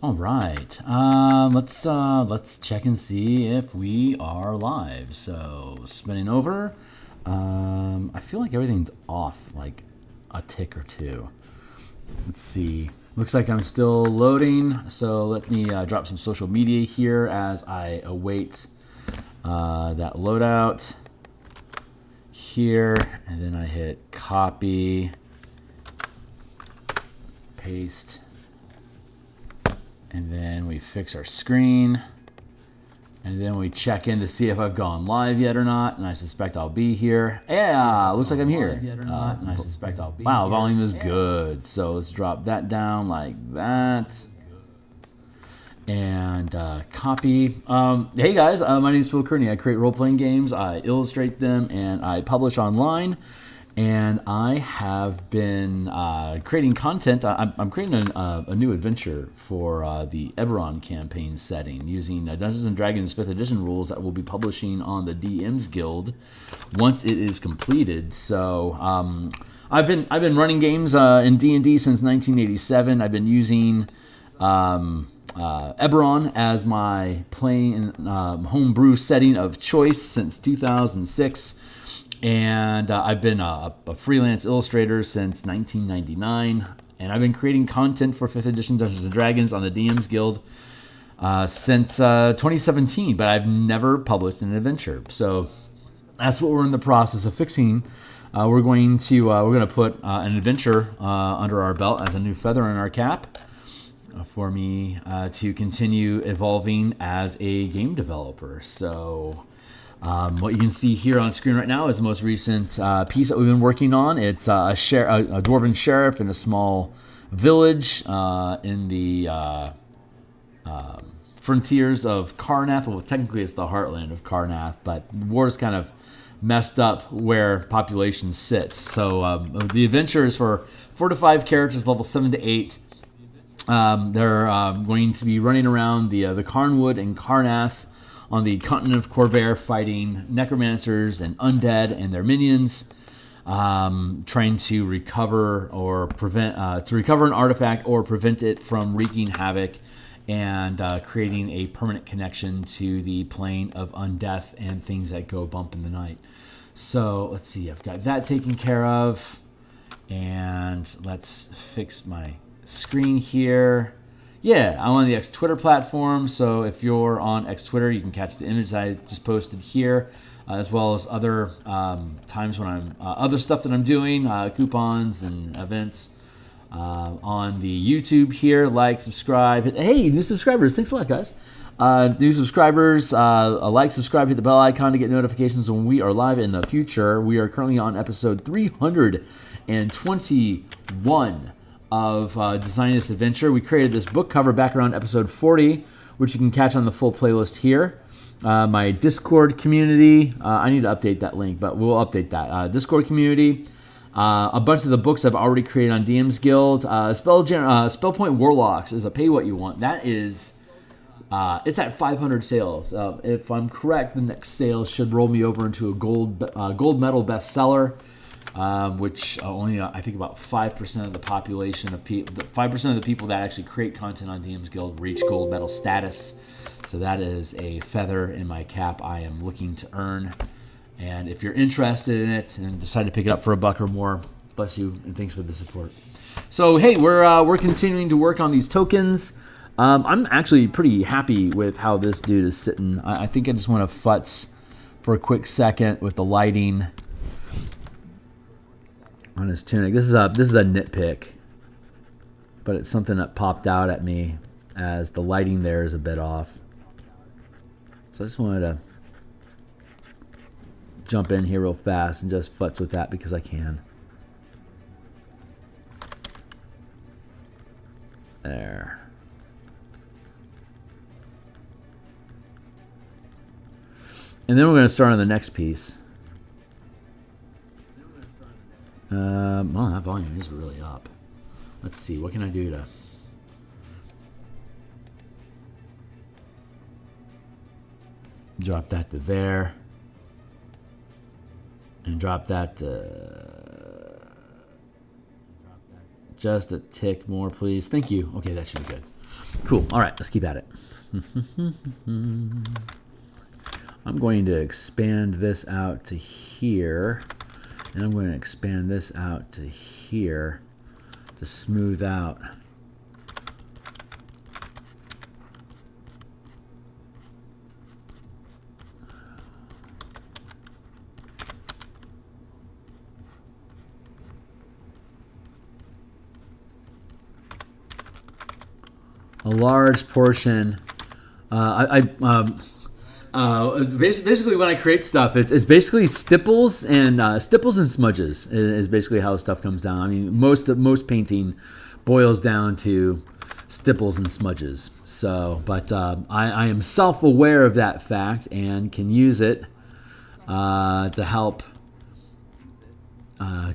All right. Let's check and see if we are live. So spinning over. I feel like everything's off like a tick or two. Let's see. Looks like I'm still loading. So let me drop some social media here as I await that loadout here, and then I hit copy, paste. And then we fix our screen. And then we check in to see if I've gone live yet or not. And I suspect I'll be here. Yeah, looks like I'm here. And I suspect I'll be here. Wow, volume is good. So let's drop that down like that. And copy. Hey guys, my name is Phil Kearney. I create role-playing games. I illustrate them and I publish online. And I have been creating content. I'm creating a new adventure for the Eberron campaign setting using Dungeons & Dragons 5th edition rules that we'll be publishing on the DMsGuild once it is completed. So I've been running games in D&D since 1987. I've been using Eberron as my playing homebrew setting of choice since 2006. And I've been a freelance illustrator since 1999, and I've been creating content for 5th edition Dungeons & Dragons on the DMsGuild since 2017, but I've never published an adventure. So that's what we're in the process of fixing. We're going to put an adventure under our belt as a new feather in our cap for me to continue evolving as a game developer. So what you can see here on screen right now is the most recent piece that we've been working on. It's a dwarven sheriff in a small village in the frontiers of Karnath. Well, technically it's the heartland of Karnath, but war's kind of messed up where population sits. So the adventure is for 4 to 5 characters, level 7 to 8. They're going to be running around the Carnwood and Karnath on the continent of Corvair, fighting necromancers and undead and their minions, trying to recover or prevent an artifact or prevent it from wreaking havoc, and creating a permanent connection to the plane of undeath and things that go bump in the night. So let's see, I've got that taken care of, and let's fix my screen here. Yeah, I'm on the X Twitter platform, so if you're on X Twitter, you can catch the image I just posted here, as well as other times when I'm other stuff that I'm doing, coupons and events on the YouTube here. Like, subscribe. Hey, new subscribers! Thanks a lot, guys. New subscribers, like, subscribe, hit the bell icon to get notifications when we are live in the future. We are currently on episode 321 of designing this adventure. We created this book cover back around episode 40, which you can catch on the full playlist here. My Discord community, I need to update that link, but we'll update that. Discord community, a bunch of the books I've already created on DMsGuild. Point Warlocks is a pay what you want. That is, it's at 500 sales. If I'm correct, the next sale should roll me over into a gold medal bestseller. Which only I think about 5% of the population of people, 5% of the people that actually create content on DMsGuild reach gold medal status. So that is a feather in my cap I am looking to earn. And if you're interested in it and decide to pick it up for $1 or more, bless you and thanks for the support. So hey, we're continuing to work on these tokens. I'm actually pretty happy with how this dude is sitting. I think I just want to futz for a quick second with the lighting on his tunic. This is a nitpick, but it's something that popped out at me as the lighting there is a bit off. So I just wanted to jump in here real fast and just futz with that because I can. There. And then we're going to start on the next piece. Well, that volume is really up. Let's see, what can I do to... drop that to there. And drop that to... just a tick more, please. Thank you. Okay, that should be good. Cool. All right, let's keep at it. I'm going to expand this out to here, and I'm going to expand this out to here to smooth out. A large portion. Basically, when I create stuff, it's basically stipples and smudges is basically how stuff comes down. I mean, most painting boils down to stipples and smudges. So, but I am self-aware of that fact and can use it to help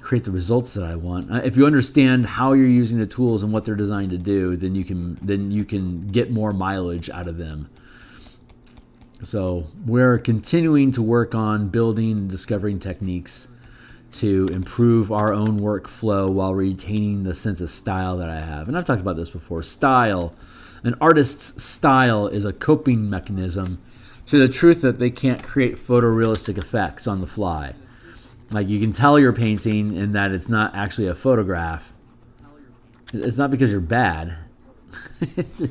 create the results that I want. If you understand how you're using the tools and what they're designed to do, then you can get more mileage out of them. So we're continuing to work on building and discovering techniques to improve our own workflow while retaining the sense of style that I have. And I've talked about this before. Style, an artist's style is a coping mechanism to the truth that they can't create photorealistic effects on the fly. Like, you can tell you're painting and that it's not actually a photograph. It's not because you're bad. It's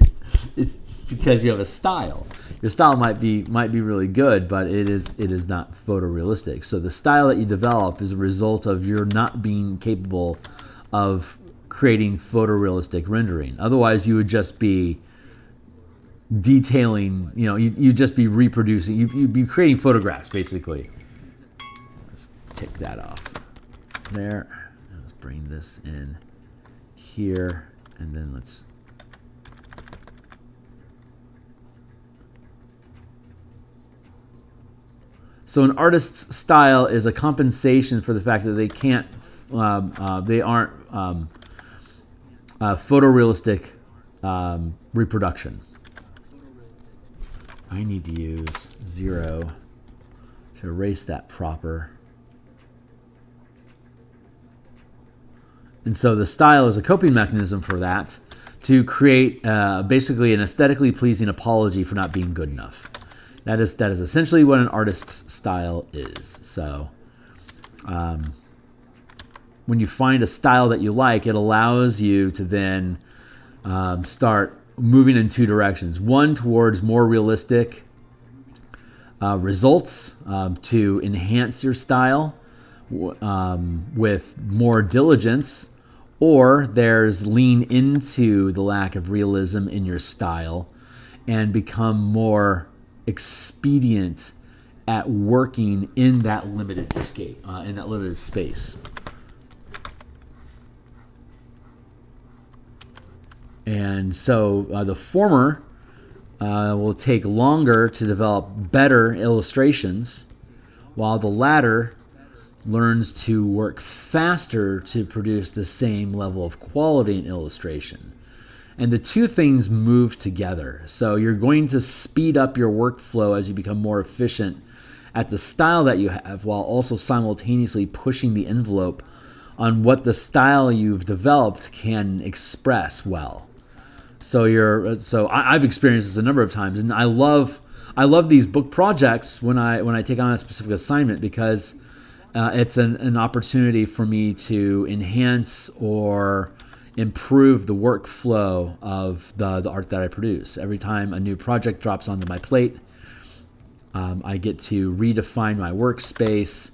because you have a style. Your style might be really good, but it is not photorealistic. So the style that you develop is a result of your not being capable of creating photorealistic rendering. Otherwise, you would just be detailing. You'd just be reproducing. You'd be creating photographs, basically. Take that off there. Let's bring this in here, and then let's so an artist's style is a compensation for the fact that they aren't photorealistic reproduction. I need to use 0 to erase that proper. And so the style is a coping mechanism for that, to create basically an aesthetically pleasing apology for not being good enough. That is essentially what an artist's style is. So when you find a style that you like, it allows you to then start moving in two directions. One, towards more realistic results to enhance your style with more diligence. Or there's lean into the lack of realism in your style and become more expedient at working in that limited space. And so the former will take longer to develop better illustrations, while the latter learns to work faster to produce the same level of quality in illustration. And the two things move together. So you're going to speed up your workflow as you become more efficient at the style that you have, while also simultaneously pushing the envelope on what the style you've developed can express well. So I've experienced this a number of times, and I love these book projects when I take on a specific assignment, because it's an opportunity for me to enhance or improve the workflow of the art that I produce. Every time a new project drops onto my plate, I get to redefine my workspace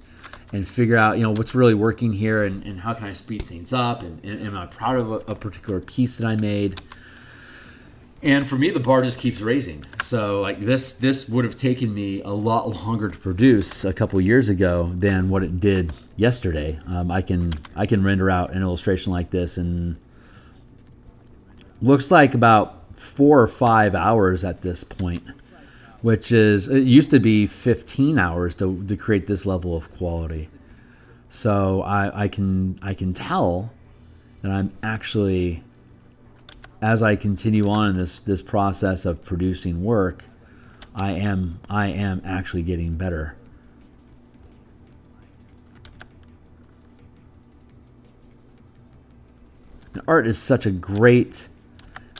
and figure out what's really working here, and how can I speed things up, and am I proud of a particular piece that I made. And for me, the bar just keeps raising. So like this would have taken me a lot longer to produce a couple years ago than what it did yesterday. I can render out an illustration like this in looks like about 4 or 5 hours at this point, which is, it used to be 15 hours to create this level of quality. So I can tell that I'm actually, as I continue on in this process of producing work, I am actually getting better. And art is such a great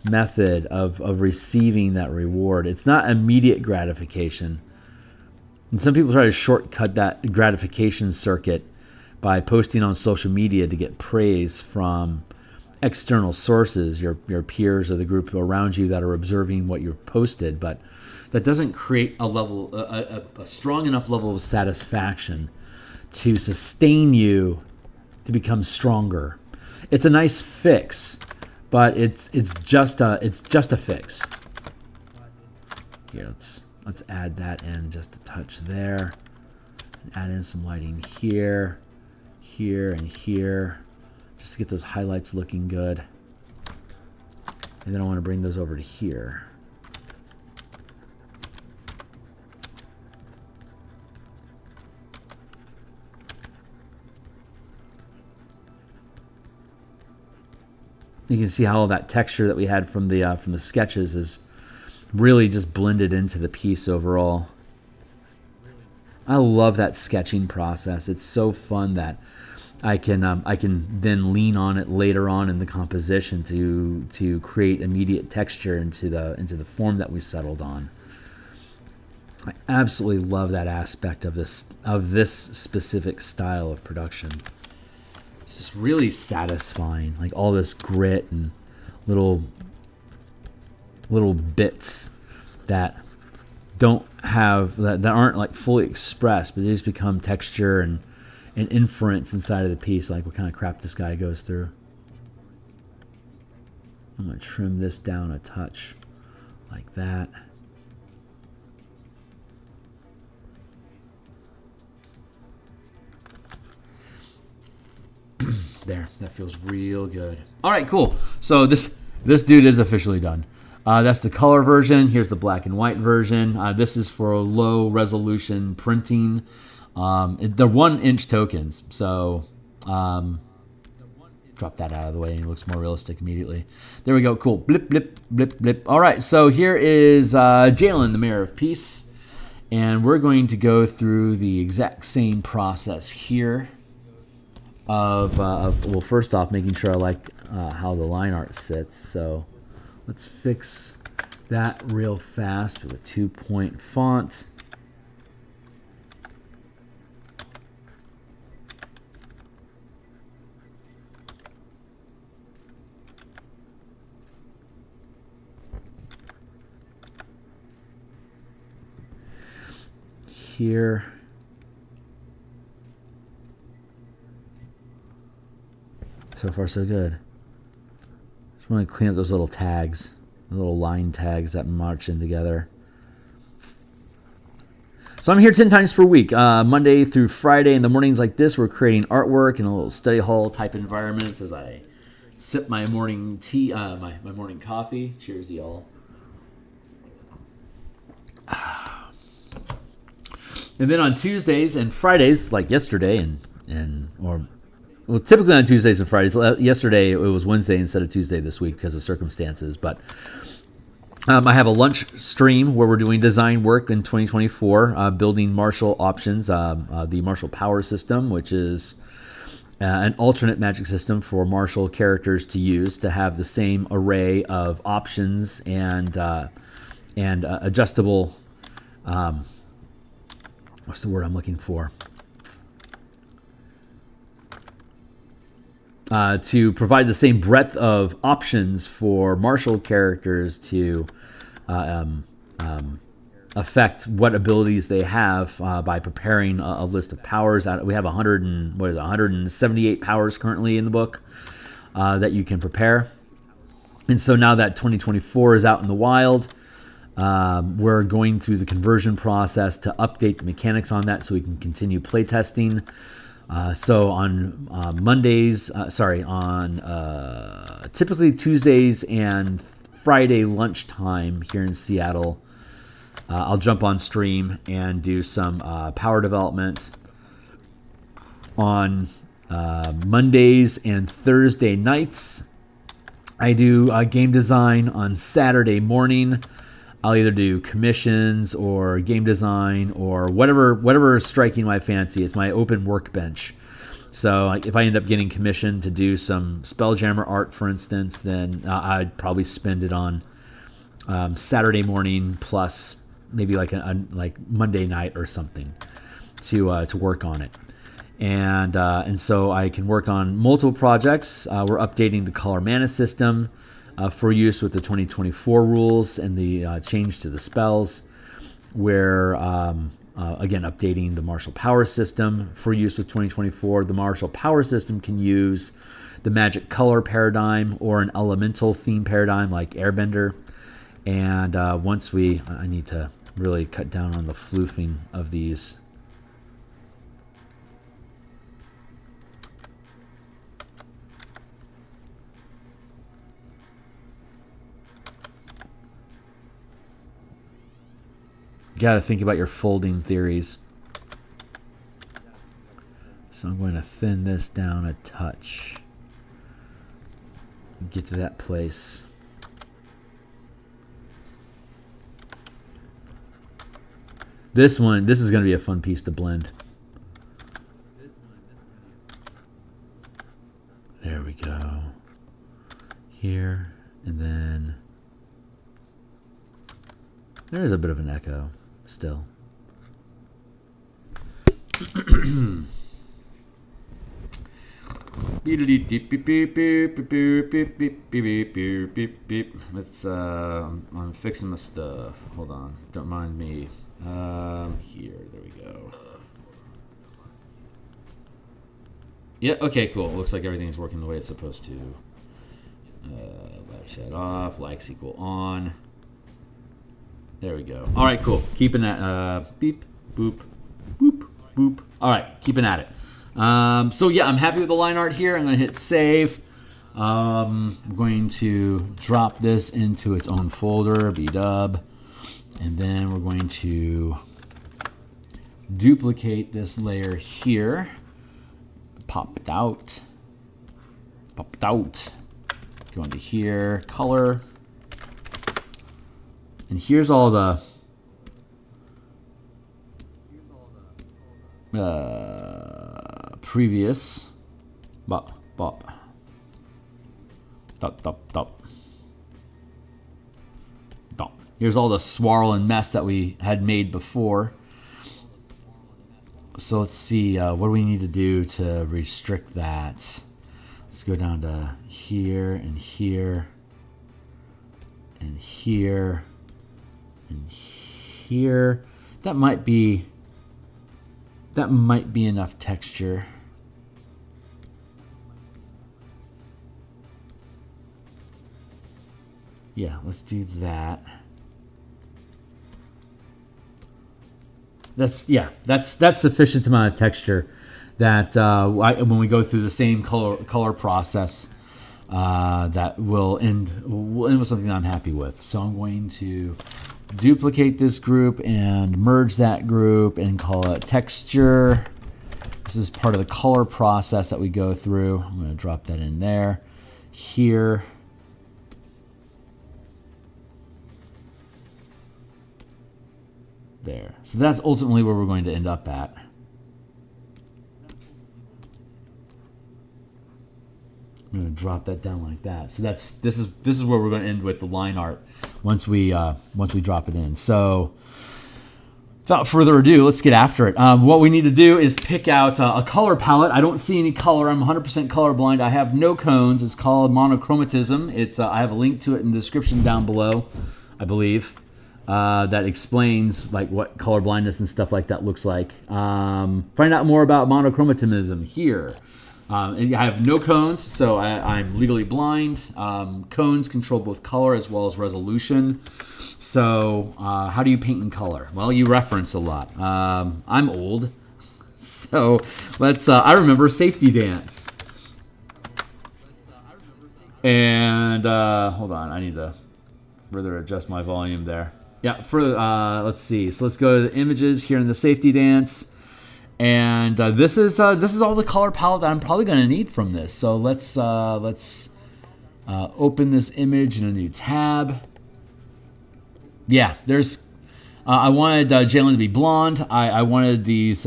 method of receiving that reward. It's not immediate gratification. And some people try to shortcut that gratification circuit by posting on social media to get praise from external sources, your peers or the group around you that are observing what you've posted. But that doesn't create a strong enough level of satisfaction to sustain you to become stronger. It's a nice fix, but it's just a fix. Here, let's add that in just a touch there. And add in some lighting here, here, and here, just to get those highlights looking good. And then I want to bring those over to here. You can see how all that texture that we had from the sketches is really just blended into the piece overall. I love that sketching process. It's so fun that I can then lean on it later on in the composition to create immediate texture into the form that we settled on. I absolutely love that aspect of this specific style of production. It's just really satisfying, like all this grit and little bits that aren't like fully expressed, but they just become texture and inference inside of the piece, like what kind of crap this guy goes through. I'm gonna trim this down a touch like that. There, that feels real good. All right, cool. So this dude is officially done. That's the color version. Here's the black and white version. This is for low resolution printing. They're 1-inch tokens, so drop that out of the way and it looks more realistic immediately. There we go. Cool. Blip, blip, blip, blip. All right, so here is Jalen, the Mayor of Peace, and we're going to go through the exact same process here. Well, first off, making sure I like how the line art sits. So let's fix that real fast with a 2-point font. Here. So far, so good. Just want to clean up those little tags, the little line tags that march in together. So I'm here 10 times per week, Monday through Friday. In the mornings like this, we're creating artwork in a little study hall type environment as I sip my morning tea, my morning coffee. Cheers, y'all. And then on Tuesdays and Fridays, like yesterday, well, typically on Tuesdays and Fridays. Yesterday it was Wednesday instead of Tuesday this week because of circumstances. But I have a lunch stream where we're doing design work in 2024, building martial options, the martial power system, which is an alternate magic system for martial characters to use to have the same array of options and adjustable. What's the word I'm looking for? To provide the same breadth of options for martial characters to affect what abilities they have by preparing a list of powers. We have 178 powers currently in the book that you can prepare. And so now that 2024 is out in the wild, we're going through the conversion process to update the mechanics on that so we can continue playtesting. So on typically Tuesdays and Friday lunchtime here in Seattle, I'll jump on stream and do some power development. On Mondays and Thursday nights, I do game design. On Saturday morning, I'll either do commissions or game design or whatever is striking my fancy. It's my open workbench. So like, if I end up getting commissioned to do some Spelljammer art, for instance, then I'd probably spend it on Saturday morning plus maybe like like Monday night or something to work on it. And so I can work on multiple projects. We're updating the color mana system for use with the 2024 rules and the change to the spells. We're again updating the martial power system for use with 2024. The martial power system can use the magic color paradigm or an elemental theme paradigm like Airbender. And once I need to really cut down on the floofing of these. Got to think about your folding theories. So I'm going to thin this down a touch. Get to that place. This is going to be a fun piece to blend. There we go. Here, and then there's a bit of an echo still. Let's I'm fixing the stuff. Hold on, don't mind me. Here, there we go. Yeah, okay, cool. Looks like everything's working the way it's supposed to. Ladder set off, like equal on. There we go. All right, cool. Keeping that beep, boop, boop, boop. All right, keeping at it. So yeah, I'm happy with the line art here. I'm going to hit save. I'm going to drop this into its own folder, bdub, and then we're going to duplicate this layer here. Popped out. Go into here, color. And here's all the previous bop. Here's all the swirl and mess that we had made before. So let's see, what do we need to do to restrict that? Let's go down to here and here and here and here. That might be enough texture. Yeah, let's do that. That's sufficient amount of texture that when we go through the same color process, that will end with something that I'm happy with. So I'm going to duplicate this group and merge that group and call it texture. This is part of the color process that we go through. I'm going to drop that in there, here. There. So that's ultimately where we're going to end up at. I'm going to drop that down like that. So this is where we're going to end with the line art once we drop it in. So without further ado, let's get after it. What we need to do is pick out a color palette. I don't see any color. I'm 100% colorblind. I have no cones. It's called monochromatism. I have a link to it in the description down below, I believe. That explains like what color blindness and stuff like that looks like. Find out more about monochromatism here. I have no cones, so I'm legally blind. Cones control both color as well as resolution. So how do you paint in color? Well, you reference a lot. I'm old, so let's. I remember Safety Dance. And hold on, I need to further adjust my volume there. Yeah, let's see. So let's go to the images here in the Safety Dance, and this is all the color palette that I'm probably going to need from this. So let's open this image in a new tab. Yeah, there's. I wanted Jalen to be blonde. I wanted these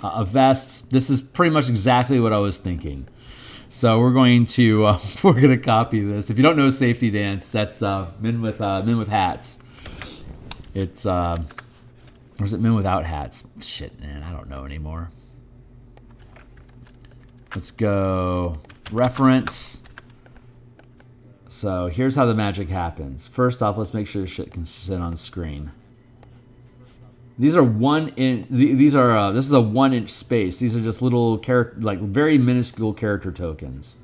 a vest. This is pretty much exactly what I was thinking. So we're going to copy this. If you don't know Safety Dance, that's men with hats. It's or is it men without hats? Shit, man, I don't know anymore. Let's go reference. So here's how the magic happens. First off, let's make sure this shit can sit on screen. These are 1 inch. These are this is a 1 inch space. These are just little character, like very minuscule character tokens.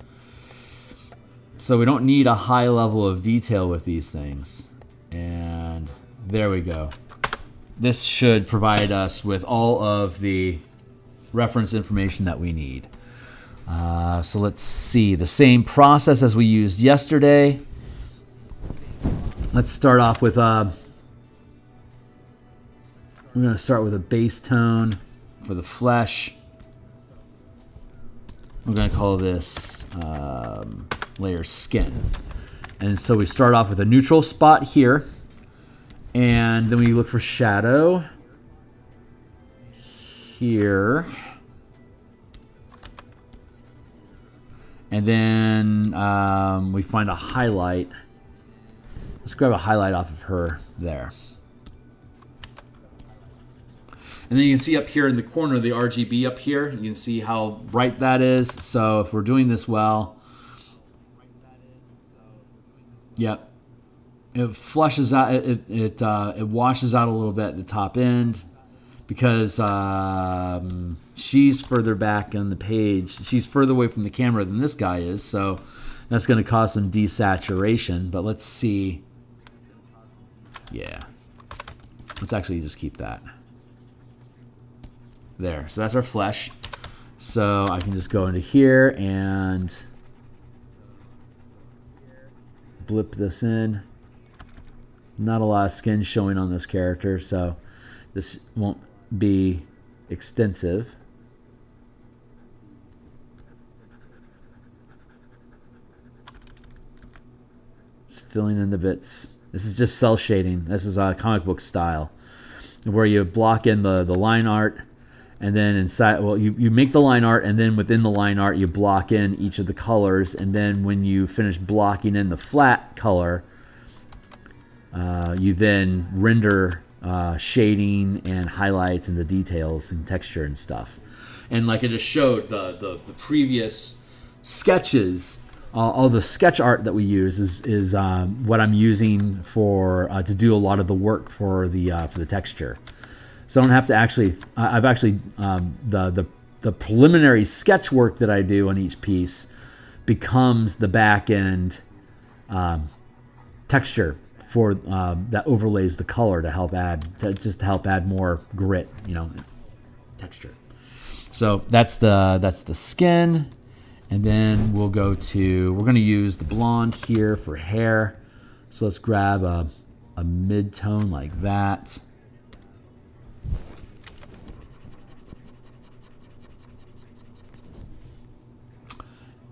So we don't need a high level of detail with these things. And there we go. This should provide us with all of the reference information that we need. So let's see, the same process as we used yesterday. Let's start off with we're going to start with a base tone for the flesh. We're going to call this layer skin. And so we start off with a neutral spot here, and then we look for shadow here. And then we find a highlight. Let's grab a highlight off of her there. And then you can see up here in the corner, the RGB up here. You can see how bright that is. So if we're doing this well, yep, it flushes out. It washes out a little bit at the top end because she's further back on the page. She's further away from the camera than this guy is, so that's going to cause some desaturation. But let's see. Yeah. Let's actually just keep that. There. So that's our flesh. So I can just go into here and blip this in. Not a lot of skin showing on this character, so this won't be extensive. Just filling in the bits. This is just cell shading. This is comic book style, where you block in the line art, and then inside, well, you make the line art, and then within the line art you block in each of the colors, and then when you finish blocking in the flat color, you then render shading and highlights and the details and texture and stuff. And like I just showed, the previous sketches, all the sketch art that we use is what I'm using for to do a lot of the work for the texture. So I don't have to actually. I've actually the preliminary sketch work that I do on each piece becomes the back end texture for that overlays the color to help add more grit, texture. So that's the skin, and then we're going to use the blonde here for hair. So let's grab a mid-tone like that.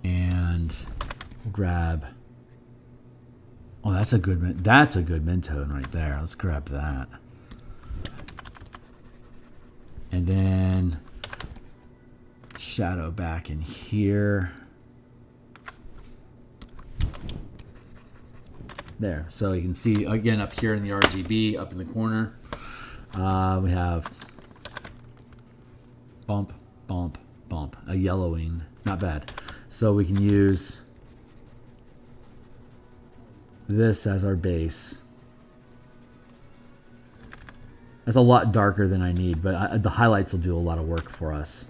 And we'll grab. Oh, that's a good mid-tone right there. Let's grab that. And then shadow back in here. There. So you can see again up here in the RGB, up in the corner, we have bump, bump, bump, a yellowing. Not bad. So we can use this as our base. That's a lot darker than I need, but the highlights will do a lot of work for us.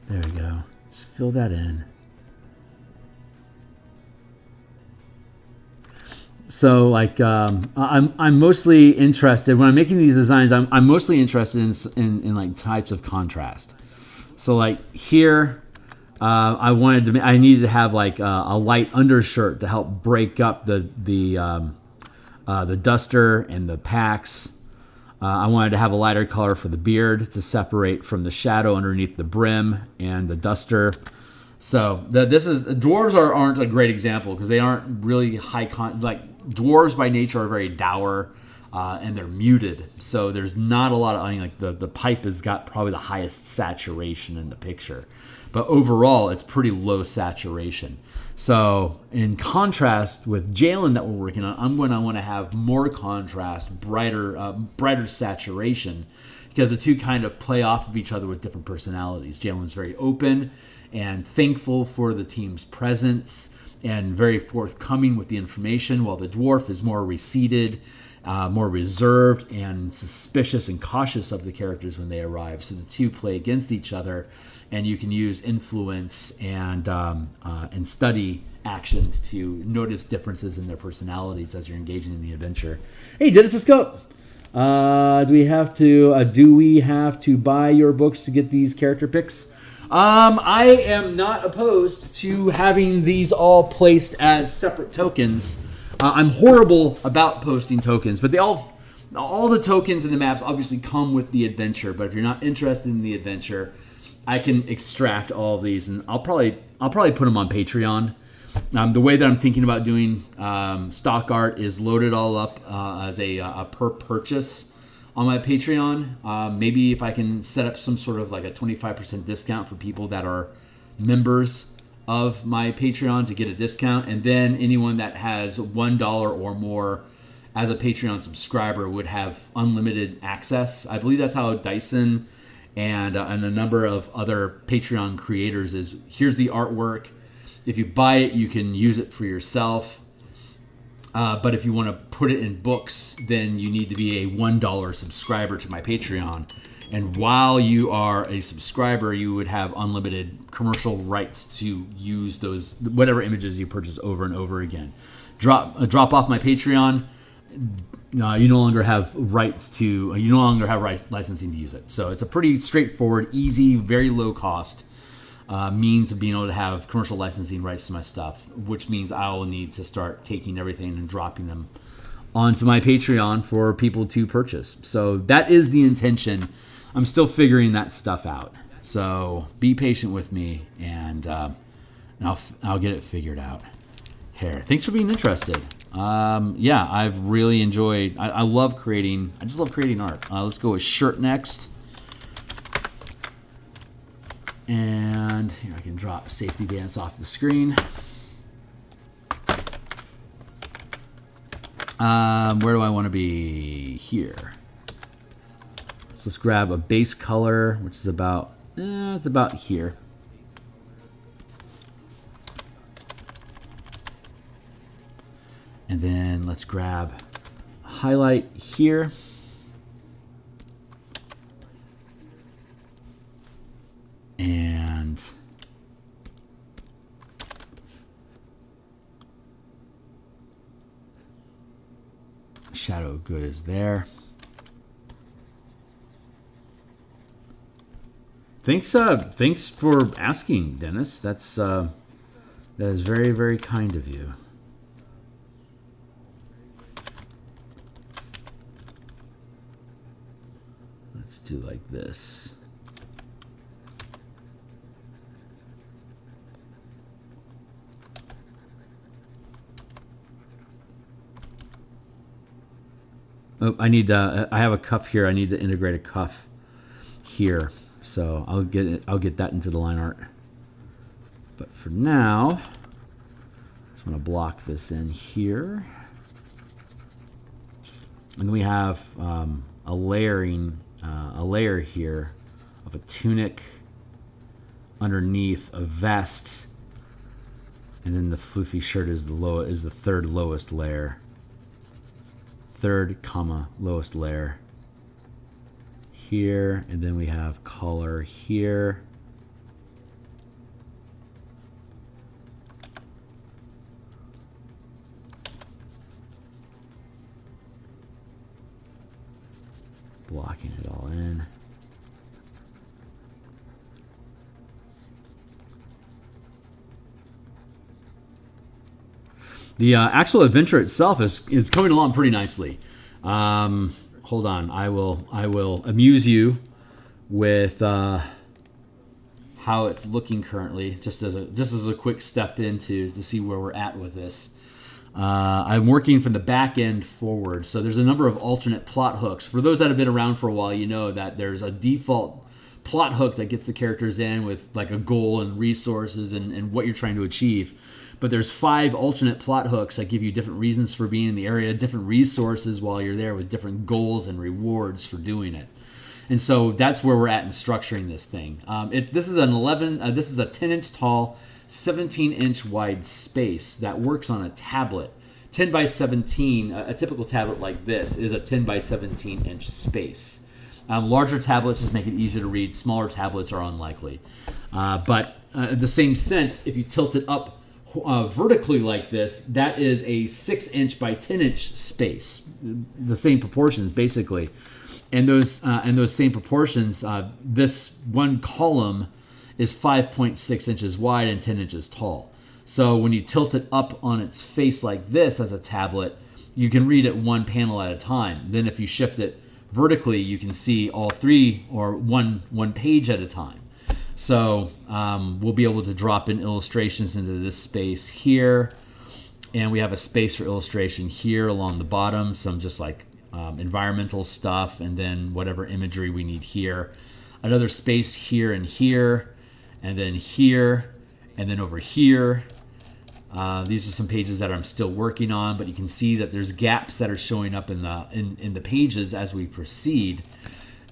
There we go. Just fill that in. So, like, I'm mostly interested when I'm making these designs. I'm mostly interested in like types of contrast. So, like here, I needed to have like a light undershirt to help break up the duster and the Pacts. I wanted to have a lighter color for the beard to separate from the shadow underneath the brim and the duster. So dwarves aren't a great example because they aren't really like dwarves by nature are very dour and they're muted. So there's not a lot of, like the pipe has got probably the highest saturation in the picture, but overall it's pretty low saturation. So in contrast with Jalen that we're working on, I'm going to want to have more contrast, brighter saturation, because the two kind of play off of each other with different personalities. Jalen's very open and thankful for the team's presence and very forthcoming with the information, while the dwarf is more receded, more reserved and suspicious and cautious of the characters when they arrive. So the two play against each other, and you can use influence and study actions to notice differences in their personalities as you're engaging in the adventure. Hey, Dennis, go. Do we have to buy your books to get these character picks? I am not opposed to having these all placed as separate tokens. I'm horrible about posting tokens, but all the tokens in the maps obviously come with the adventure. But if you're not interested in the adventure, I can extract all of these, and I'll probably put them on Patreon. The way that I'm thinking about doing stock art is load it all up as a per purchase on my Patreon. Maybe if I can set up some sort of like a 25% discount for people that are members of my Patreon to get a discount, and then anyone that has $1 or more as a Patreon subscriber would have unlimited access. I believe that's how Dyson and a number of other Patreon creators is. Here's the artwork. If you buy it, you can use it for yourself. But if you want to put it in books, then you need to be a $1 subscriber to my Patreon. And while you are a subscriber, you would have unlimited commercial rights to use those whatever images you purchase over and over again. Drop off my Patreon. You no longer have licensing to use it. So it's a pretty straightforward, easy, very low cost means of being able to have commercial licensing rights to my stuff, which means I will need to start taking everything and dropping them onto my Patreon for people to purchase. So that is the intention. I'm still figuring that stuff out. So be patient with me, and I'll get it figured out. Here, thanks for being interested. Yeah, I've really enjoyed. I love creating. I just love creating art. Let's go with shirt next. And here I can drop Safety Dance off the screen. Where do I want to be? Here. So let's grab a base color, which is about, it's about here. And then let's grab a highlight here. And shadow good is there. Thanks for asking, Dennis. That is very, very kind of you. Let's do like this. Oh, I have a cuff here. I need to integrate a cuff here. So I'll get that into the line art. But for now, I just want to block this in here. And we have a layer here of a tunic underneath a vest, and then the floofy shirt is the third lowest layer. Lowest layer here, and then we have color here. Blocking it all in. The actual adventure itself is coming along pretty nicely. Hold on, I will amuse you with how it's looking currently, just as a quick step into to see where we're at with this. I'm working from the back end forward, so there's a number of alternate plot hooks. For those that have been around for a while, you know that there's a default plot hook that gets the characters in with like a goal and resources and what you're trying to achieve. But there's 5 alternate plot hooks that give you different reasons for being in the area, different resources while you're there with different goals and rewards for doing it. And so that's where we're at in structuring this thing. This is a 10-inch tall, 17-inch wide space that works on a tablet. 10 by 17, a typical tablet like this is a 10 by 17-inch space. Larger tablets just make it easier to read. Smaller tablets are unlikely. But in the same sense, if you tilt it up vertically like this, that is a 6-inch by 10-inch space. The same proportions, basically. And those same proportions, this one column is 5.6 inches wide and 10 inches tall. So when you tilt it up on its face like this as a tablet, you can read it one panel at a time. Then if you shift it vertically, you can see all 3 or one page at a time. So we'll be able to drop in illustrations into this space here. And we have a space for illustration here along the bottom, some just like environmental stuff, and then whatever imagery we need here. Another space here, and then here, and then over here. These are some pages that I'm still working on, but you can see that there's gaps that are showing up in the pages as we proceed.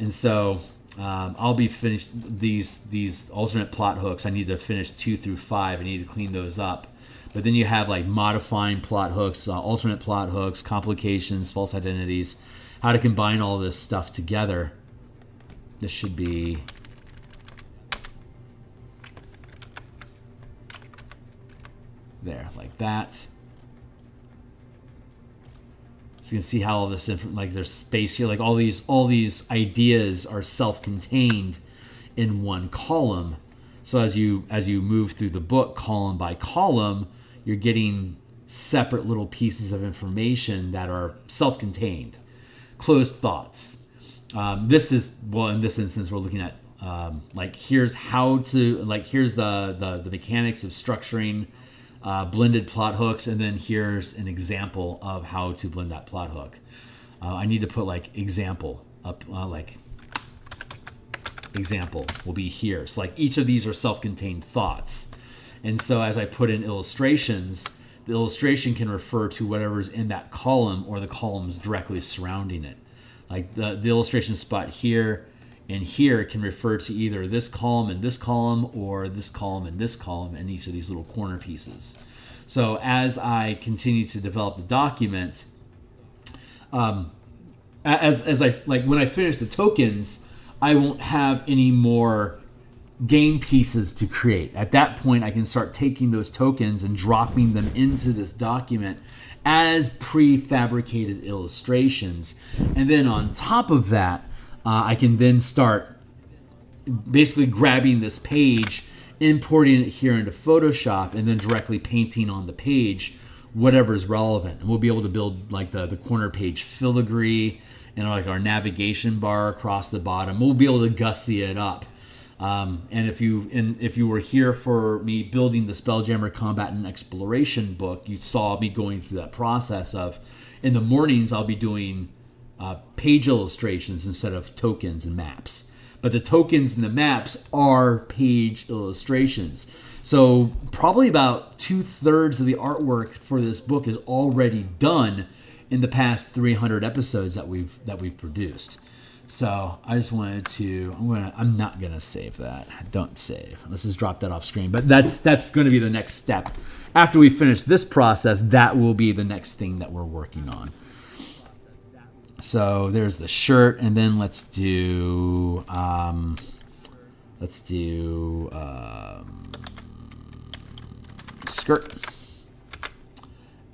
And so I'll be finished these alternate plot hooks. I need to finish 2 through 5. I need to clean those up. But then you have like modifying plot hooks, alternate plot hooks, complications, false identities, how to combine all this stuff together. This should be there, like that. So you can see how all this, like there's space here, like all these ideas are self-contained in one column. So as you move through the book column by column, you're getting separate little pieces of information that are self-contained, closed thoughts. This is, well, in this instance, we're looking at like here's the mechanics of structuring blended plot hooks, and then here's an example of how to blend that plot hook. I need to put like example up, example will be here. So like each of these are self-contained thoughts. And so as I put in illustrations, the illustration can refer to whatever's in that column or the columns directly surrounding it. Like the illustration spot here and here can refer to either this column and this column, or this column and this column, and each of these little corner pieces. So as I continue to develop the document, as I like when I finish the tokens, I won't have any more game pieces to create. At that point, I can start taking those tokens and dropping them into this document as prefabricated illustrations. And then on top of that, I can then start basically grabbing this page, importing it here into Photoshop, and then directly painting on the page whatever is relevant. And we'll be able to build like the corner page filigree and like our navigation bar across the bottom. We'll be able to gussy it up. And if you were here for me building the Spelljammer Combat and Exploration book, you saw me going through that process of, in the mornings I'll be doing page illustrations instead of tokens and maps. But the tokens and the maps are page illustrations. So probably about 2/3 of the artwork for this book is already done in the past 300 episodes that we've produced. So I just wanted to, I'm not gonna save that. Don't save. Let's just drop that off screen. But that's gonna be the next step. After we finish this process, that will be the next thing that we're working on. So there's the shirt, and then let's do skirt.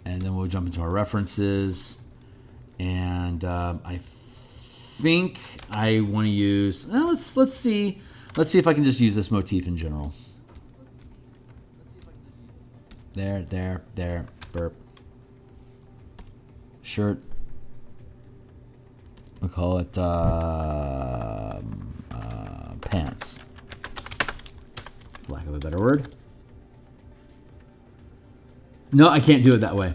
And then we'll jump into our references. And I think I want to use, let's see if I can just use this motif in general. There, burp. shirt. We'll call it pants. Lack of a better word. No, I can't do it that way.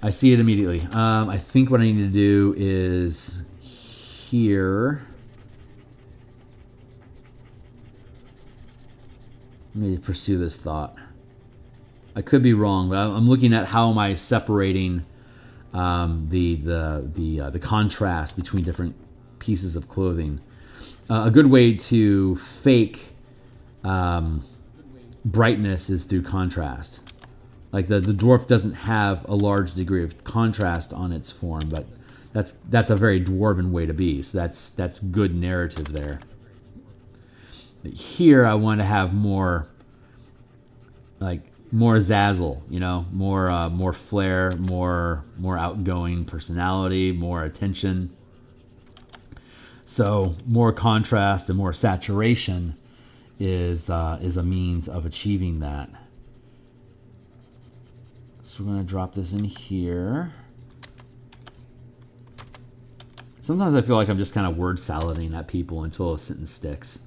I see it immediately. I think what I need to do is here. Let me pursue this thought. I could be wrong, but I'm looking at how am I separating the contrast between different pieces of clothing. A good way to fake brightness is through contrast. Like the dwarf doesn't have a large degree of contrast on its form, but that's a very dwarven way to be. So that's good narrative there. But here I want to have more zazzle, you know, more flair, more outgoing personality, more attention. So more contrast and more saturation is a means of achieving that. So we're going to drop this in here. Sometimes I feel like I'm just kind of word salading at people until a sentence sticks.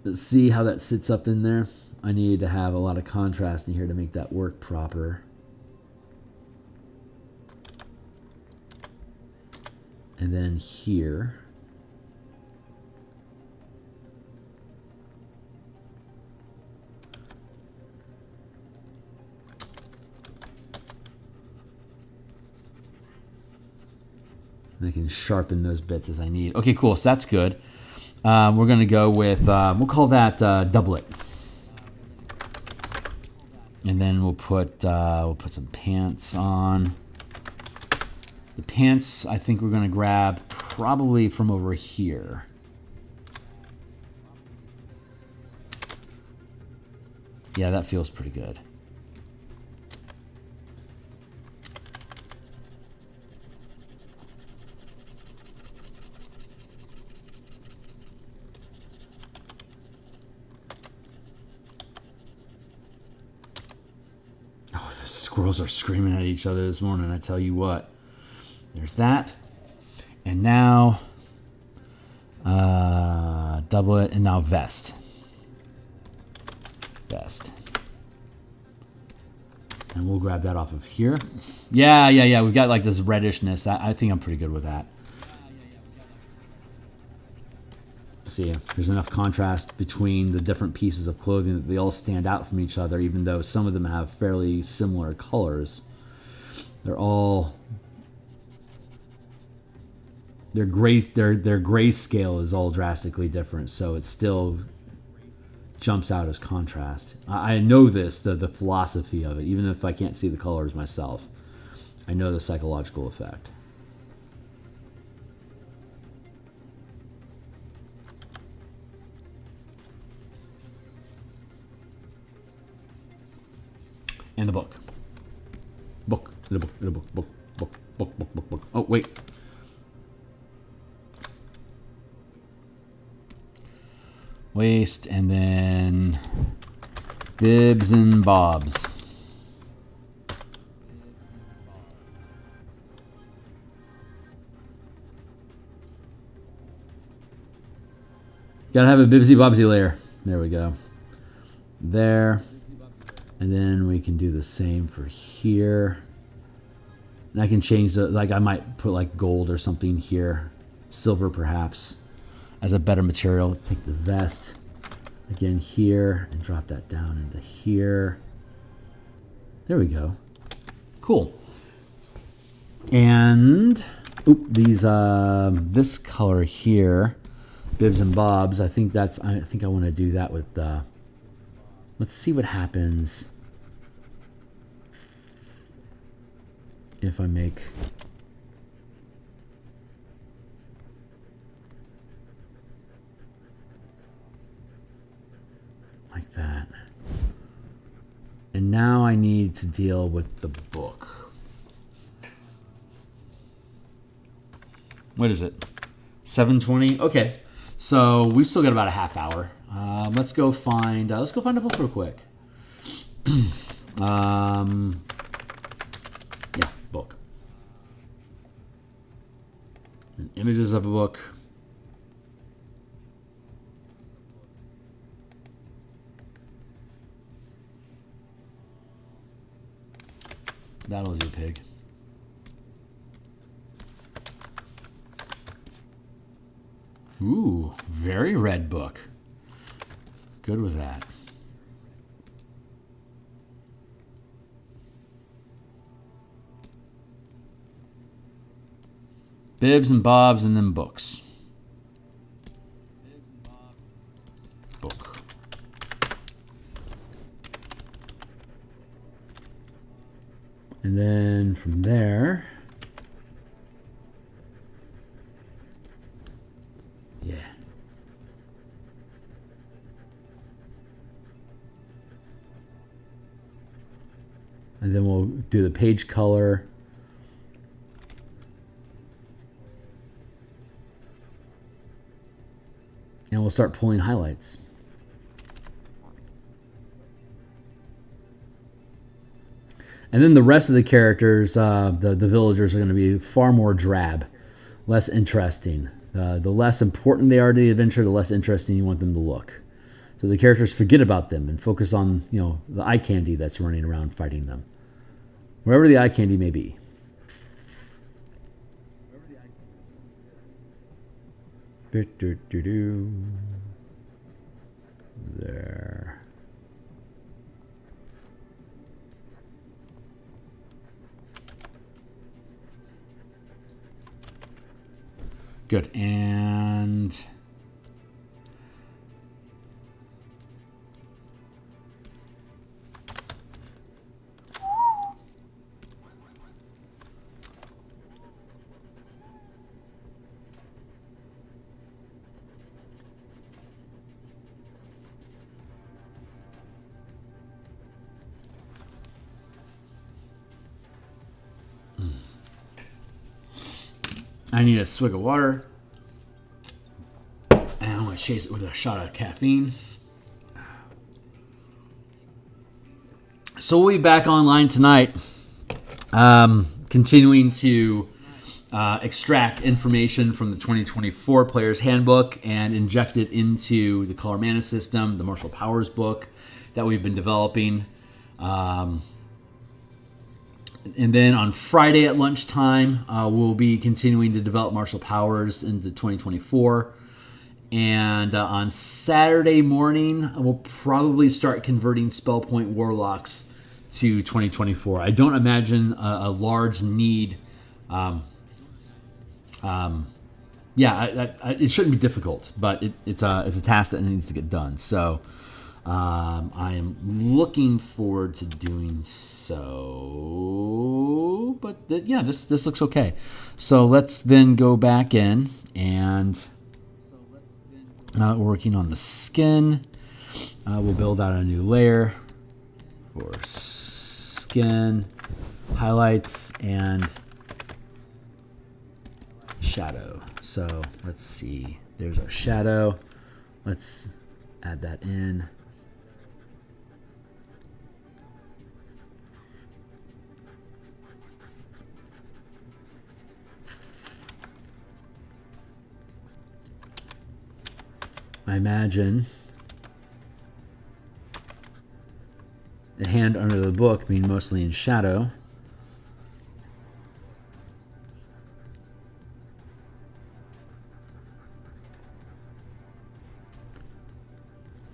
Let's see how that sits up in there. I need to have a lot of contrast in here to make that work proper. And then here. And I can sharpen those bits as I need. Okay, cool. So that's good. We're going to go with, we'll call that doublet. And then we'll put some pants on. The pants, I think we're going to grab probably from over here. Yeah, that feels pretty good. Squirrels are screaming at each other this morning, I tell you what. There's that. And now, doublet, and now vest. Vest. And we'll grab that off of here. Yeah. We've got like this reddishness. I think I'm pretty good with that. See, there's enough contrast between the different pieces of clothing that they all stand out from each other, even though some of them have fairly similar colors. Their grayscale is all drastically different, so it still jumps out as contrast. I know this, the philosophy of it, even if I can't see the colors myself. I know the psychological effect. And the book. Book. Oh, wait. Waist, and then bibs and bobs. Gotta have a bibsy bobsy layer. There we go. There. And then we can do the same for here. And I can change the, like I might put like gold or something here. Silver perhaps as a better material. Let's take the vest again here and drop that down into here. There we go. Cool. And these this color here, bibs and bobs. I think I want to do that with let's see what happens if I make like that. And now I need to deal with the book. What is it? 7:20? Okay. So we've still got about a half hour. Let's go find a book real quick. Yeah, book. And images of a book. That'll do, pig. Ooh, very red book. Good with that. Bibs and bobs and then books. Book. And then from there, yeah. And then we'll do the page color. And we'll start pulling highlights. And then the rest of the characters, the villagers, are going to be far more drab, less interesting. The less important they are to the adventure, the less interesting you want them to look. So the characters forget about them and focus on, you know, the eye candy that's running around fighting them, wherever the eye candy may be. There. Good. And I need a swig of water. And I'm going to chase it with a shot of caffeine. So we'll be back online tonight, continuing to extract information from the 2024 Player's Handbook and inject it into the Color Mana system, the Martial Powers book that we've been developing. And then on Friday at lunchtime, we'll be continuing to develop Martial Powers into 2024. And on Saturday morning, we'll probably start converting Point Warlocks to 2024. I don't imagine a large need. It shouldn't be difficult, but it's a task that needs to get done. So I am looking forward to doing so. But this looks okay. So let's then go back in and working on the skin. We'll build out a new layer for skin, highlights, and shadow. So let's see. There's our shadow. Let's add that in. I imagine the hand under the book being mostly in shadow.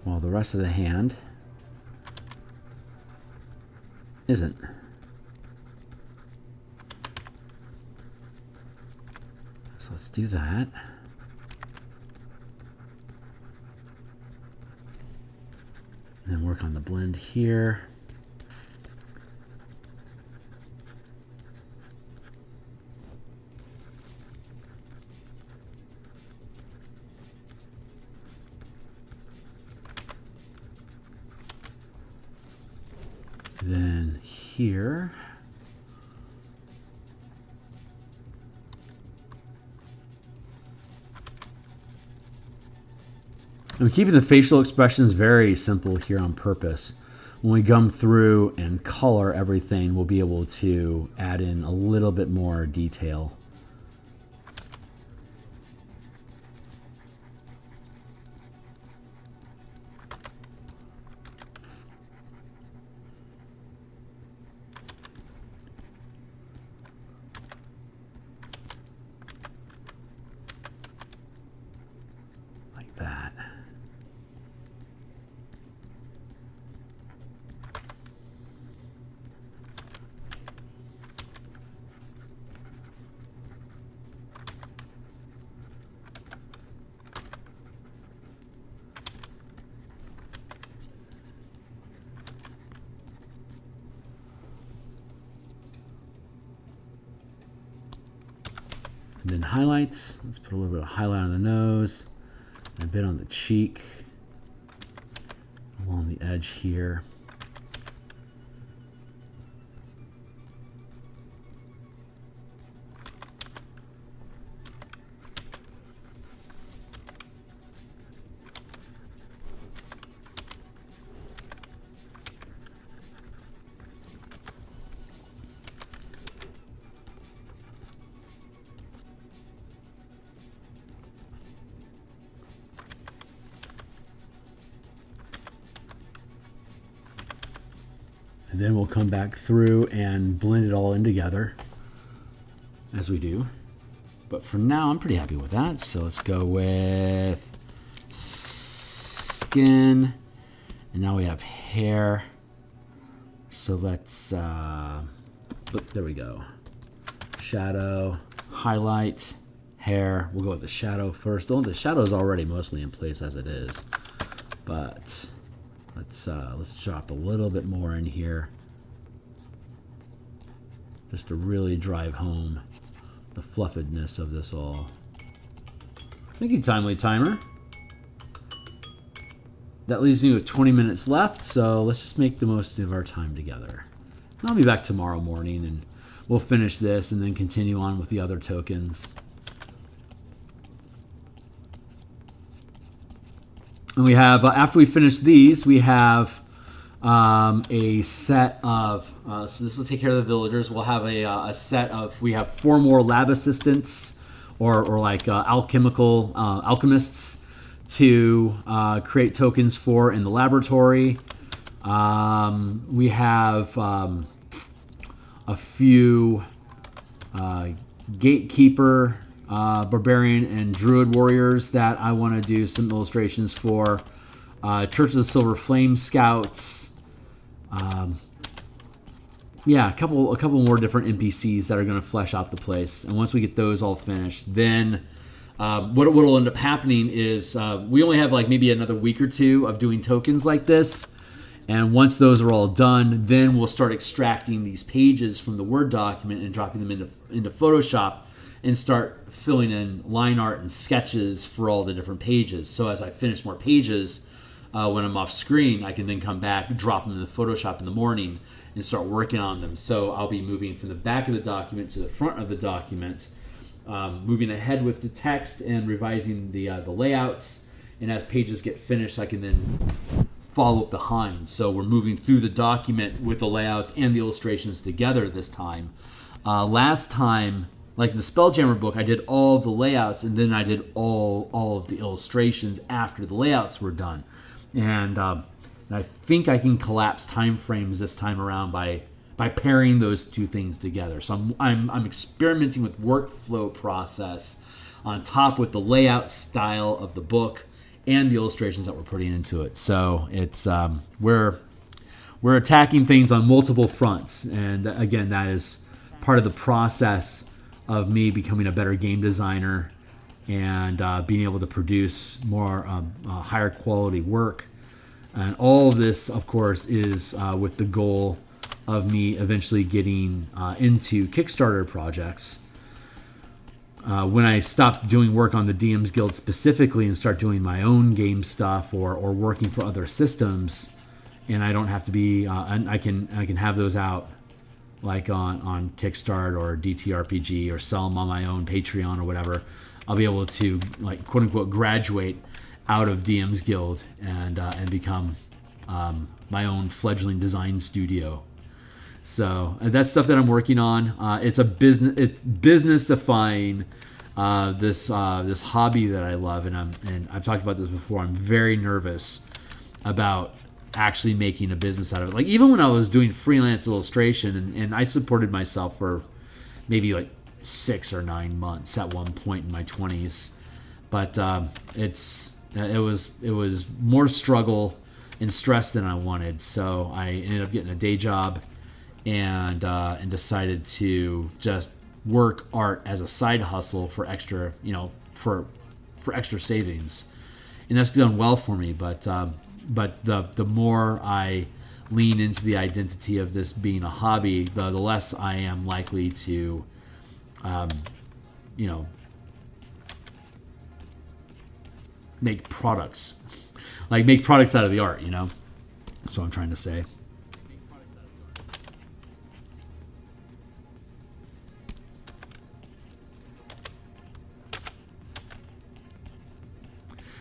While the rest of the hand isn't. So let's do that. And then work on the blend here. Then here. I'm keeping the facial expressions very simple here on purpose. When we come through and color everything, we'll be able to add in a little bit more detail. Like that. And then highlights. Let's put a little bit of highlight on the nose, and a bit on the cheek, along the edge here. And then we'll come back through and blend it all in together as we do. But for now, I'm pretty happy with that. So let's go with skin. And now we have hair. So let's, there we go. Shadow, highlight, hair. We'll go with the shadow first. The shadow is already mostly in place as it is. But let's drop a little bit more in here, just to really drive home the fluffedness of this all. Thank you, Timely Timer. That leaves me with 20 minutes left, so let's just make the most of our time together. I'll be back tomorrow morning, and we'll finish this and then continue on with the other tokens. And we have, after we finish these, we have a set of, so this will take care of the villagers. We'll have a set of, we have 4 more lab assistants or like alchemists to create tokens for in the laboratory. We have a few gatekeeper, barbarian, and druid warriors that I want to do some illustrations for. Church of the Silver Flame scouts. Yeah, a couple more different NPCs that are going to flesh out the place. And once we get those all finished, then what will end up happening is we only have like maybe another week or two of doing tokens like this. And once those are all done, then we'll start extracting these pages from the Word document and dropping them into Photoshop and start filling in line art and sketches for all the different pages. So as I finish more pages, when I'm off screen, I can then come back, drop them into Photoshop in the morning, and start working on them. So I'll be moving from the back of the document to the front of the document, moving ahead with the text and revising the layouts. And as pages get finished, I can then follow up behind. So we're moving through the document with the layouts and the illustrations together this time. Last time, like the Spelljammer book, I did all of the layouts and then I did all of the illustrations after the layouts were done. And I think I can collapse time frames this time around by pairing those two things together. So I'm experimenting with workflow process on top with the layout style of the book and the illustrations that we're putting into it. So it's we're attacking things on multiple fronts, and again, that is part of the process of me becoming a better game designer and being able to produce more higher quality work. And all of this, of course, is with the goal of me eventually getting into Kickstarter projects. When I stop doing work on the DMsGuild specifically and start doing my own game stuff or working for other systems, and I don't have to be, and I can have those out like on Kickstarter or ttrpg or sell them on my own Patreon or whatever. I'll be able to, like, quote unquote graduate out of DMsGuild and become my own fledgling design studio. So that's stuff that I'm working on. It's businessifying this hobby that I love, and I've talked about this before. I'm very nervous about actually making a business out of it. Like even when I was doing freelance illustration, and I supported myself for maybe like 6 or 9 months at one point in my 20s, but it was more struggle and stress than I wanted. So I ended up getting a day job and decided to just work art as a side hustle for extra, for extra savings, and that's done well for me. But the more I lean into the identity of this being a hobby, the less I am likely to, make products, make products out of the art. That's what I'm trying to say.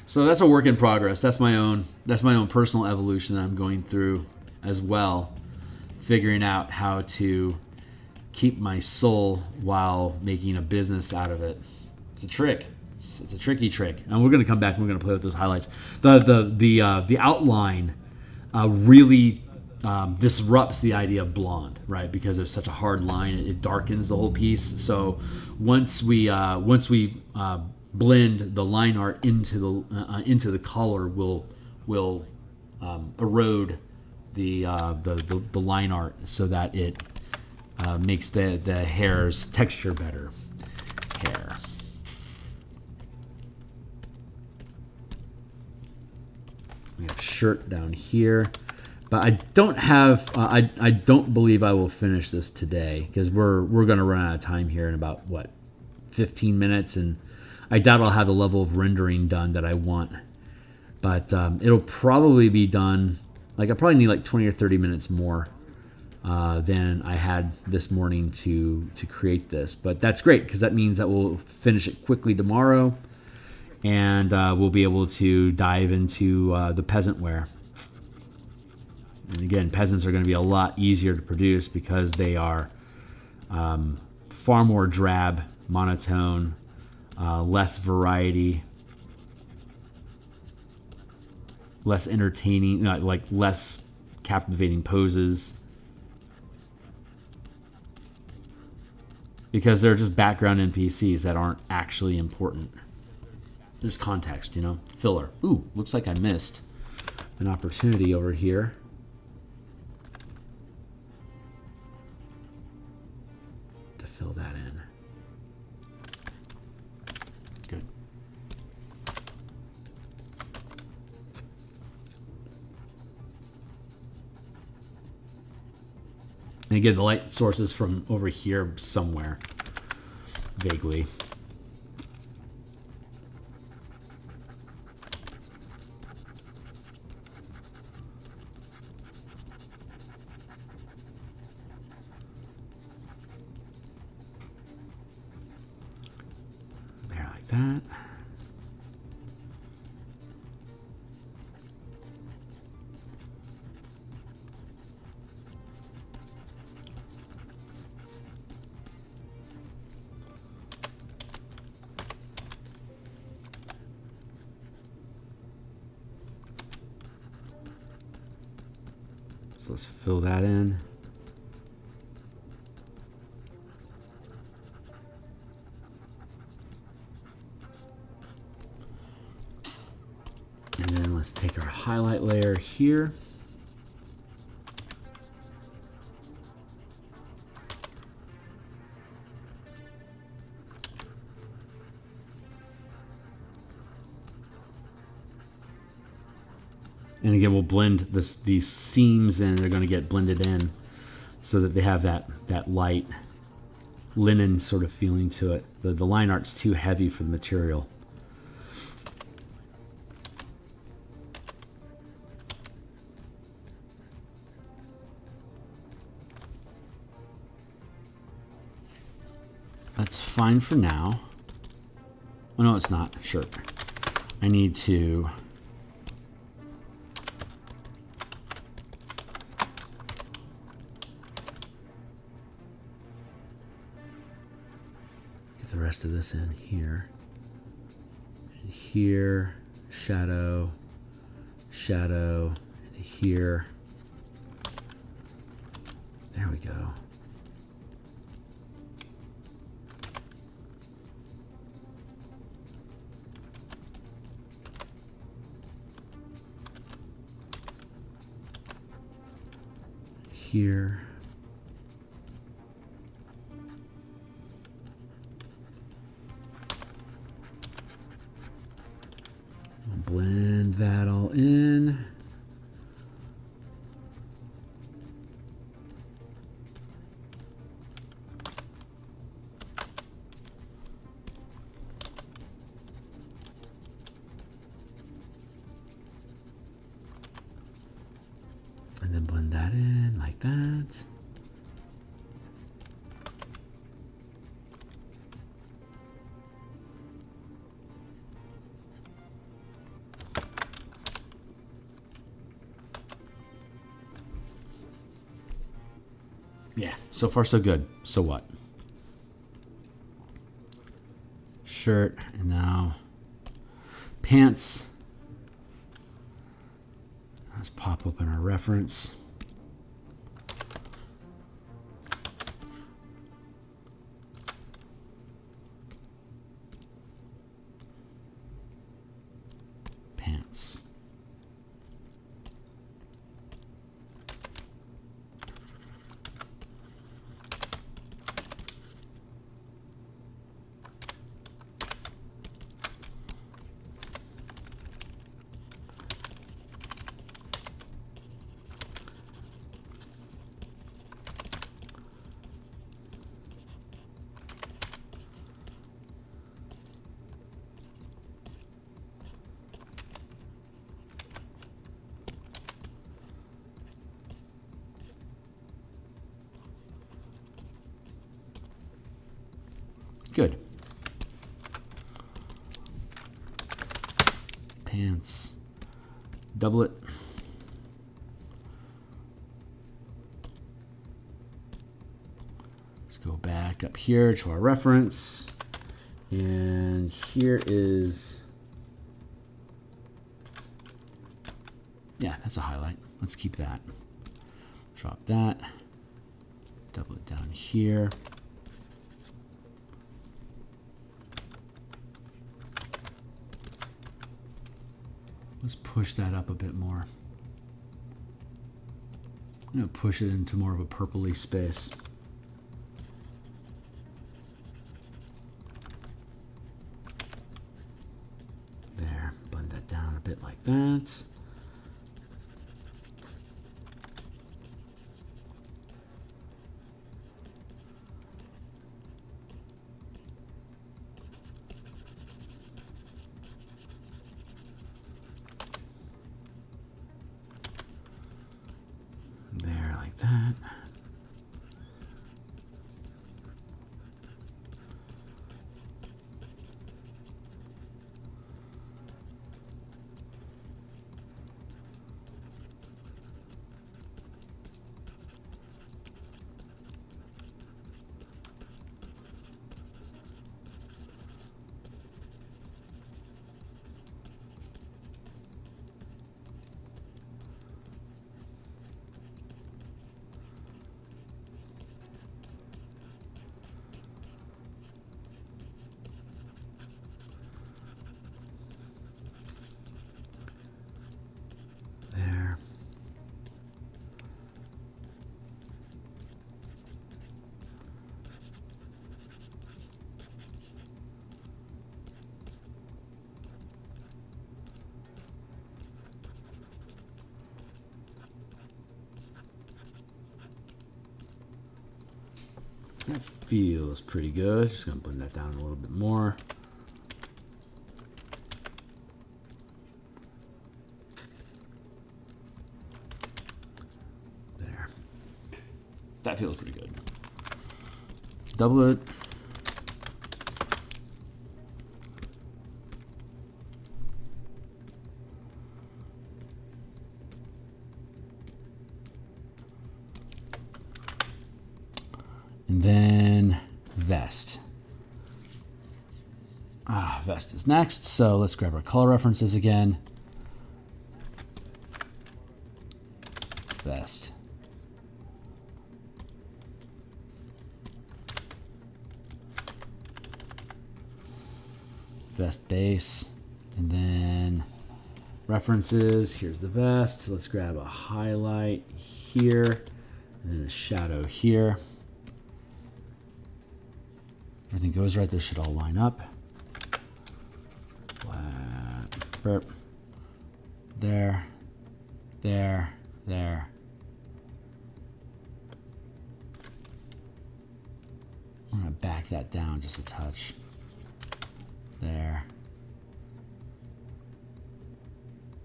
So that's a work in progress. That's my own personal evolution that I'm going through as well, figuring out how to keep my soul while making a business out of it. It's a trick. It's a tricky trick, and we're going to come back and we're going to play with those highlights. The outline really disrupts the idea of blonde, right? Because it's such a hard line, it darkens the whole piece. So once we blend the line art into the color, will erode the line art so that it makes the hair's texture better. Hair. We have shirt down here, but I don't have. I don't believe I will finish this today because we're going to run out of time here in about 15 minutes, and I doubt I'll have the level of rendering done that I want. But it'll probably be done. I probably need 20 or 30 minutes more than I had this morning to create this. But that's great because that means that we'll finish it quickly tomorrow, and we'll be able to dive into the peasant wear. And again, peasants are going to be a lot easier to produce because they are far more drab, monotone, less variety, less entertaining, less captivating poses, because they're just background NPCs that aren't actually important. There's context, filler. Ooh, looks like I missed an opportunity over here. To fill that in. Good. And again, the light source is from over here somewhere, vaguely. There, like that. So let's fill that in. And then let's take our highlight layer here. And again, we'll blend these seams in. They're going to get blended in so that they have that light linen sort of feeling to it. The line art's too heavy for the material. That's fine for now. Oh, no, it's not. Sure. I need to get the rest of this in here. And here, shadow, shadow, and here. There we go. Here. I'll blend that all in. And then blend that in like that. Yeah, so far so good. So what? Shirt, and now pants. Let's pop open our reference. Pants. Good. Pants. Double it. Let's go back up here to our reference. And here is, yeah, that's a highlight. Let's keep that. Drop that. Double it down here. Let's push that up a bit more. I'm going to push it into more of a purpley space. There, blend that down a bit like that. That. That feels pretty good. Just gonna blend that down a little bit more. There. That feels pretty good. Double it. vest. Vest is next, so let's grab our color references again. Vest. Vest base, and then references. Here's the vest. So let's grab a highlight here, and then a shadow here. Everything goes right. Those should all line up. Flat, burp. There, there, there. I'm gonna back that down just a touch. There.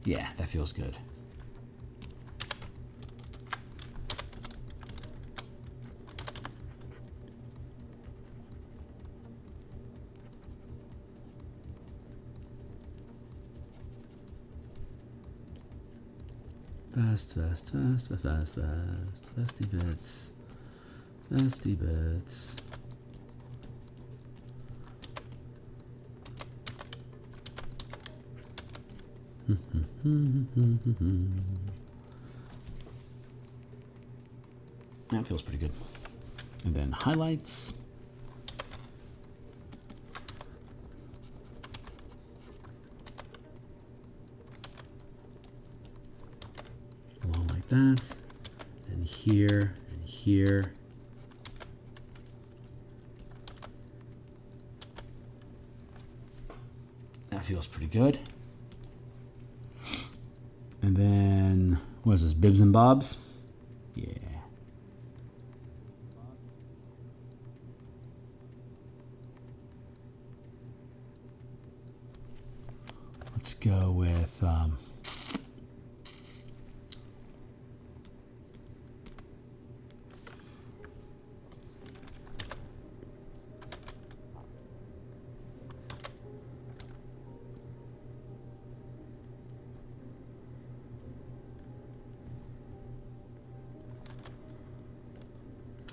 Yeah, that feels good. Fast, fast, fast, fast, fast, fast. Fasty bits. Fasty bits. That feels pretty good. And then highlights. Along like that. And here and here. That feels pretty good. And then, what is this, bibs and bobs? Yeah. Let's go with,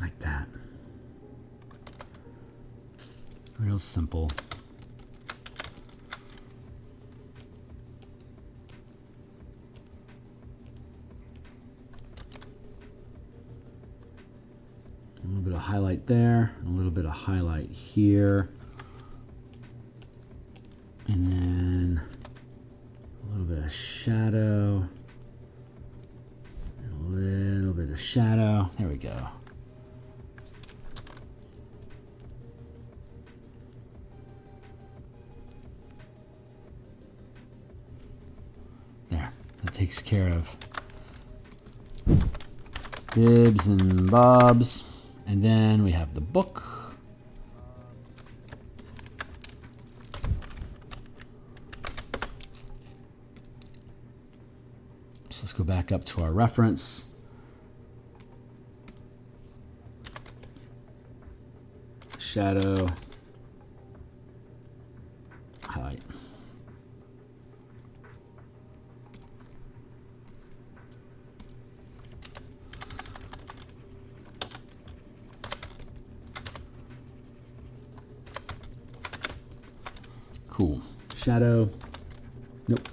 like that. Real simple. A little bit of highlight there, a little bit of highlight here, and then a little bit of shadow, and a little bit of shadow. There we go. There, that takes care of bibs and bobs. And then we have the book. So let's go back up to our reference. Shadow. Highlight. Cool. Shadow. Nope.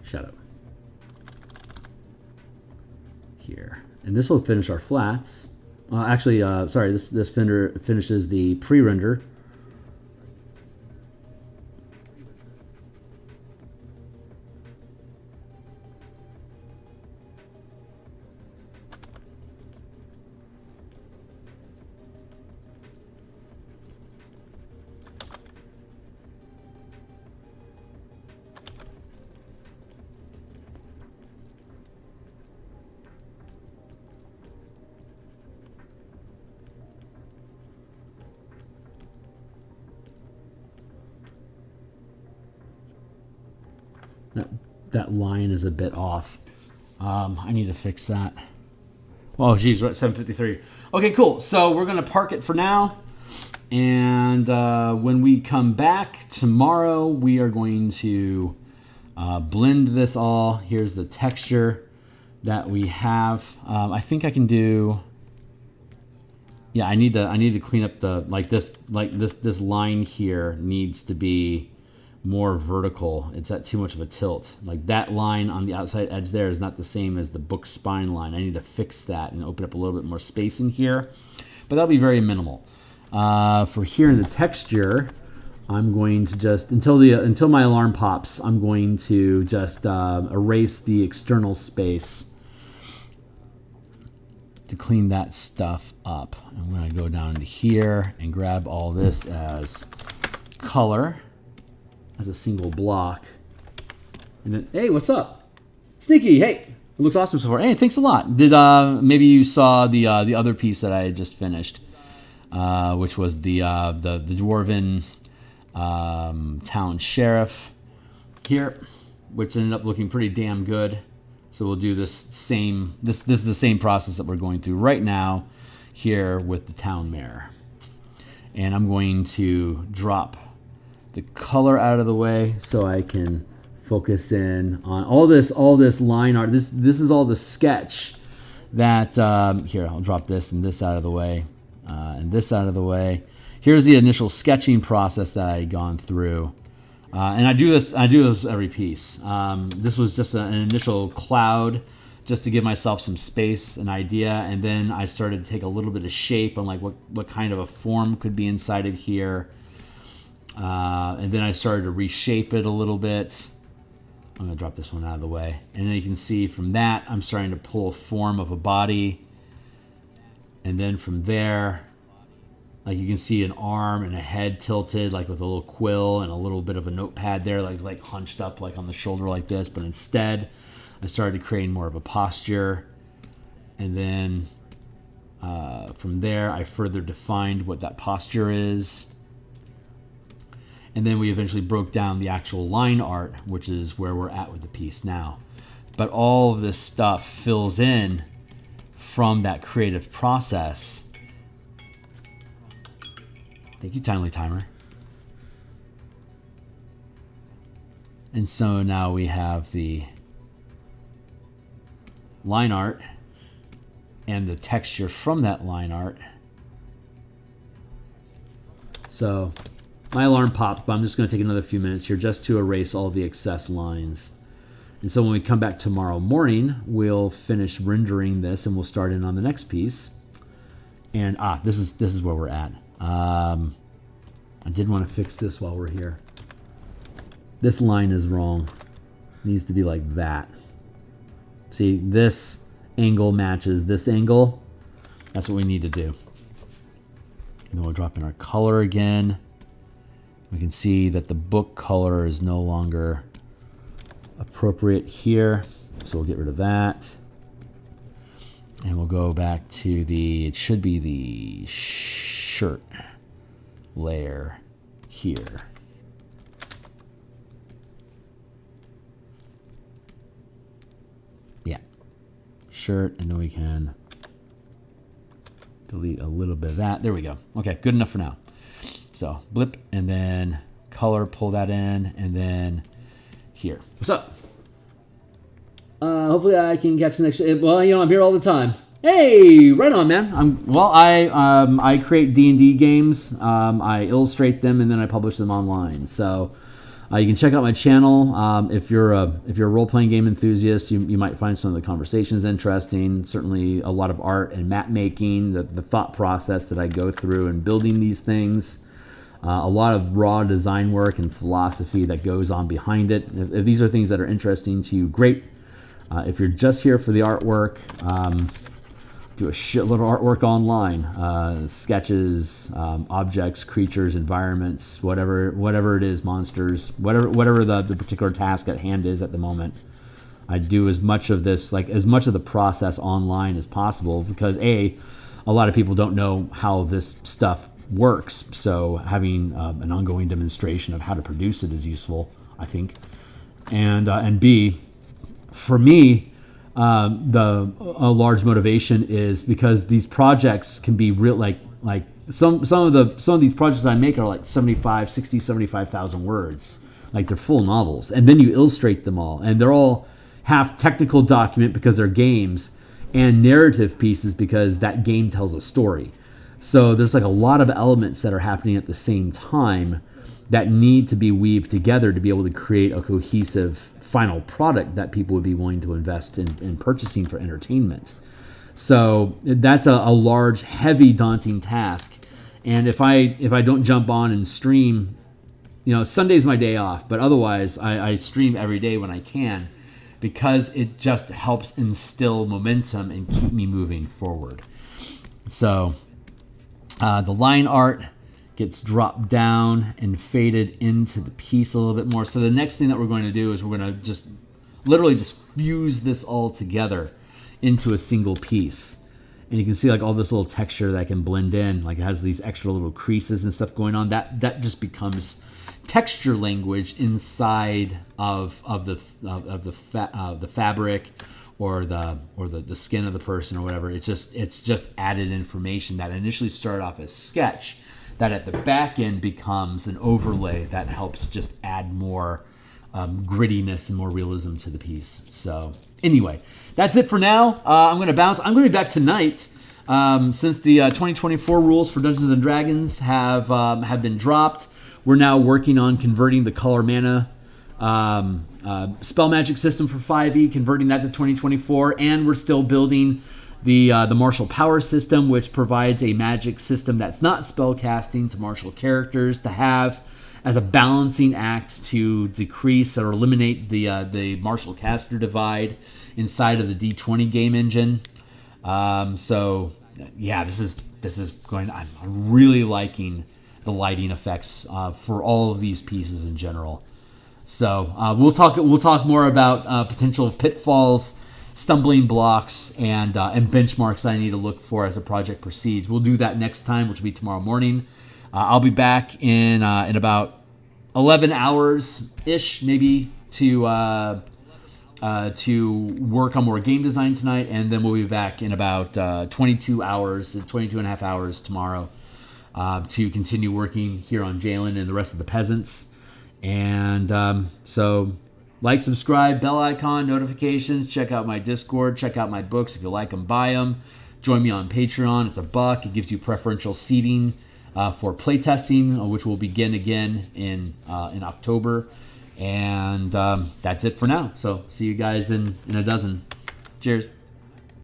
Shadow. Here. And this will finish our flats. Actually, sorry, this finishes the pre-render. That line is a bit off. I need to fix that. Oh, geez, we're at 7:53. Okay, cool. So we're going to park it for now. And when we come back tomorrow, we are going to blend this all. Here's the texture that we have. I think I can do... Yeah, I need to clean up the this line here needs to be more vertical. It's at too much of a tilt. Like that line on the outside edge there is not the same as the book spine line. I need to fix that and open up a little bit more space in here, but that'll be very minimal. For here in the texture, I'm going to just until my alarm pops, I'm going to just erase the external space to clean that stuff up. I'm going to go down to here and grab all this as color, as a single block. And then, hey, what's up? Sneaky, hey, it looks awesome so far. Hey, thanks a lot. Did maybe you saw the other piece that I had just finished, which was the Dwarven town sheriff here, which ended up looking pretty damn good. So we'll do this is the same process that we're going through right now here with the town mayor. And I'm going to drop the color out of the way so I can focus in on all this line art. This is all the sketch that here, I'll drop this and this out of the way, and this out of the way. Here's the initial sketching process that I had gone through. And I do this every piece. This was just an initial cloud just to give myself some space, an idea, and then I started to take a little bit of shape on like what kind of a form could be inside of here. And then I started to reshape it a little bit. I'm gonna drop this one out of the way. And then you can see from that, I'm starting to pull a form of a body. And then from there, like you can see an arm and a head tilted, like with a little quill and a little bit of a notepad there, like hunched up like on the shoulder like this. But instead, I started creating more of a posture. And then from there, I further defined what that posture is. And then we eventually broke down the actual line art, which is where we're at with the piece now. But all of this stuff fills in from that creative process. Thank you, Timely Timer. And so now we have the line art and the texture from that line art. So my alarm popped, but I'm just going to take another few minutes here just to erase all the excess lines. And so when we come back tomorrow morning, we'll finish rendering this and we'll start in on the next piece. And this is where we're at. I did want to fix this while we're here. This line is wrong. It needs to be like that. See, this angle matches this angle. That's what we need to do. And then we'll drop in our color again. We can see that the book color is no longer appropriate here. So we'll get rid of that. And we'll go back to it should be the shirt layer here. Yeah, shirt, and then we can delete a little bit of that. There we go. Okay, good enough for now. So blip, and then color, pull that in, and then here. What's up? Hopefully I can catch the next. Well, you know, I'm here all the time. Hey, right on, man. I create D&D games. I illustrate them and then I publish them online. So you can check out my channel. If you're a role-playing game enthusiast, you might find some of the conversations interesting. Certainly a lot of art and map making, the thought process that I go through in building these things. A lot of raw design work and philosophy that goes on behind it. If these are things that are interesting to you, great. If you're just here for the artwork, do a shitload of artwork online. Sketches, objects, creatures, environments, whatever it is, monsters, whatever the particular task at hand is at the moment. I do as much of this, like as much of the process online as possible, because a lot of people don't know how this stuff works. So having an ongoing demonstration of how to produce it is useful, I think. And B, for me, a large motivation is because these projects can be real, like some of these projects I make are like 75,000 words, like they're full novels, and then you illustrate them all, and they're all half technical document because they're games, and narrative pieces because that game tells a story. So there's like a lot of elements that are happening at the same time that need to be weaved together to be able to create a cohesive final product that people would be willing to invest in purchasing for entertainment. So that's a large, heavy, daunting task. And if I don't jump on and stream, Sunday's my day off, but otherwise I stream every day when I can, because it just helps instill momentum and keep me moving forward. So the line art gets dropped down and faded into the piece a little bit more. So the next thing that we're going to do is we're going to just literally just fuse this all together into a single piece. And you can see like all this little texture that can blend in, like it has these extra little creases and stuff going on. That just becomes texture language inside of the fabric or the skin of the person or whatever. It's just added information that initially started off as sketch, that at the back end becomes an overlay that helps just add more grittiness and more realism to the piece. So anyway, that's it for now. I'm going to bounce. I'm going to be back tonight. Since the 2024 rules for Dungeons and Dragons have been dropped, we're now working on converting the color mana spell magic system for 5e, converting that to 2024, and we're still building the martial power system, which provides a magic system that's not spell casting to martial characters to have as a balancing act to decrease or eliminate the martial caster divide inside of the D20 game engine. So yeah, this is going. I'm really liking the lighting effects for all of these pieces in general. So we'll talk more about potential pitfalls, stumbling blocks, and benchmarks I need to look for as the project proceeds. We'll do that next time, which will be tomorrow morning. I'll be back in about 11 hours ish, maybe to work on more game design tonight, and then we'll be back in about 22 and a half hours tomorrow to continue working here on Jalen and the rest of the peasants. And so like, subscribe, bell icon, notifications, check out my Discord, check out my books. If you like them, buy them. Join me on Patreon. It's $1. It gives you preferential seating for playtesting, which will begin again in October. And that's it for now. So see you guys in a dozen. Cheers.